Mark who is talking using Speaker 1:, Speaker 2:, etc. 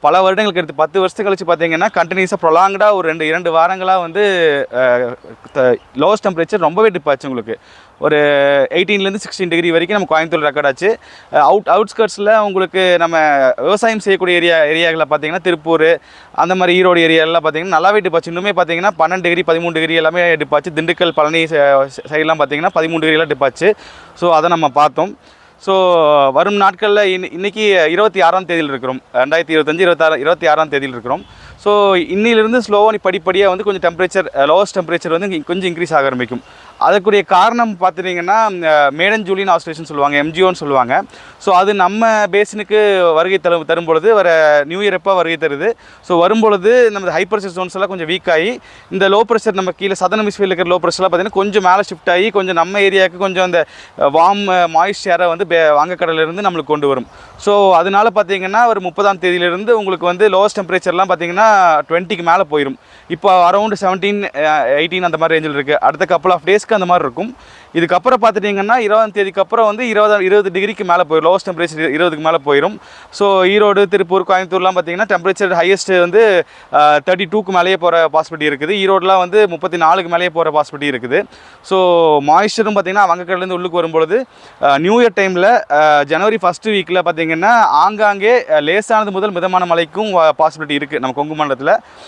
Speaker 1: பல வருடங்களுக்கு எடுத்து 10 வருஷத்துக்கு கழிச்சு பார்த்தீங்கன்னா கண்டினியூஸாக ப்ரொலாங்டாக ஒரு 2 வாரங்களாக வந்து லோவஸ்ட் டெம்பரேச்சர் ரொம்பவே டிப் ஆச்சு உங்களுக்கு. ஒரு 18லேருந்து 16 டிகிரி வரைக்கும் நம்ம கோயம்புத்தூர் ரெக்கார்ட் ஆச்சு. அவுட்ஸ்கர்ட்ஸில் உங்களுக்கு நம்ம விவசாயம் செய்யக்கூடிய ஏரியாக்களில் பார்த்தீங்கன்னா திருப்பூர் அந்த மாதிரி ஈரோடு ஏரியாலாம் பார்த்தீங்கன்னா நல்லாவே டிப் ஆச்சு. இன்னுமே பார்த்தீங்கன்னா 12 டிகிரி 13 டிகிரி எல்லாமே டிப் ஆச்சு. திண்டுக்கல் பழனி சைட்லாம் பார்த்தீங்கன்னா 13 டிகிரிலாம் டிப் ஆச்சு. ஸோ அதை நம்ம பார்த்தோம். ஸோ வரும் நாட்களில் இன்றைக்கி 26ஆம் தேதியில் இருக்கிறோம். 2025 26ஆம் தேதியில் இருக்கிறோம். ஸோ இன்னிலிருந்து ஸ்லோவாக படிப்படியாக வந்து கொஞ்சம் டெம்பரேச்சர் லோவஸ்ட் டெம்பரேச்சர் வந்து கொஞ்சம் இன்க்ரீஸ் ஆக ஆரம்பிக்கும். அதுக்குரிய காரணம் பார்த்துட்டிங்கன்னா மேடன் ஜூலியன் ஆஸ்ட்ரேஷன் சொல்லுவாங்க, எம்ஜிஓன்னு சொல்லுவாங்க. ஸோ அது நம்ம பேசினுக்கு வருகை தரும்பொழுது வர நியூ இயர் எப்போ வருகை தருது. ஸோ வரும்பொழுது நம்ம ஹை ப்ரெஷர் ஜோன்ஸ் எல்லாம் கொஞ்சம் வீக் ஆகி இந்த லோ ப்ரெஷர் நம்ம கீழே சதர்ன் ஹெமிஸ்பியரில் இருக்கிற லோ ப்ரெஷர்லாம் பார்த்திங்கன்னா கொஞ்சம் மேலே ஷிஃப்ட் ஆகி கொஞ்சம் நம்ம ஏரியாவுக்கு கொஞ்சம் அந்த வார்ம் மாய்ஸ்சரை வந்து வங்கக்கடலிருந்து நம்மளுக்கு கொண்டு வரும். ஸோ அதனால பார்த்தீங்கன்னா ஒரு 30ஆம் தேதியிலிருந்து உங்களுக்கு வந்து லோவஸ்ட் டெம்பரேச்சர்லாம் பார்த்தீங்கன்னா 20க்கு மேலே போயிடும். இப்போ அரௌண்ட் 17 18 அந்த மாதிரி ரேஞ்சில் இருக்குது. அடுத்த கப்பல் ஆஃப் டேஸ்க்கு அந்த மாதிரி இருக்கும். இதுக்கப்புறம் பார்த்துட்டிங்கன்னா 20ஆம் தேதிக்கு அப்புறம் வந்து 20 டிகிரிக்கு மேலே போயிடும். லோவஸ்ட் டெம்பரேச்சர் 20க்கு மேலே போயிடும். ஸோ ஈரோடு திருப்பூர் கோயம்புத்தூர்லாம் பார்த்தீங்கன்னா டெம்பரேச்சர் ஹையஸ்ட் வந்து 32க்கு மேலேயே போகிற பாசிபிலிட்டி இருக்குது. ஈரோடுலாம் வந்து 34க்கு மேலேயே போகிற பாசிபிலிட்டி இருக்குது. ஸோ மாய்ஸ்சரும் பார்த்திங்கன்னா வங்கக்கடலேருந்து உள்ளுக்கு வரும்பொழுது நியூ இயர் டைமில் ஜனவரி ஃபஸ்ட்டு வீக்கில் பார்த்திங்கன்னா ஆங்காங்கே லேசானது முதல் மிதமான மழைக்கும் பாசிபிலிட்டி இருக்குது நம்ம கொங்கு மண்டலத்தில்.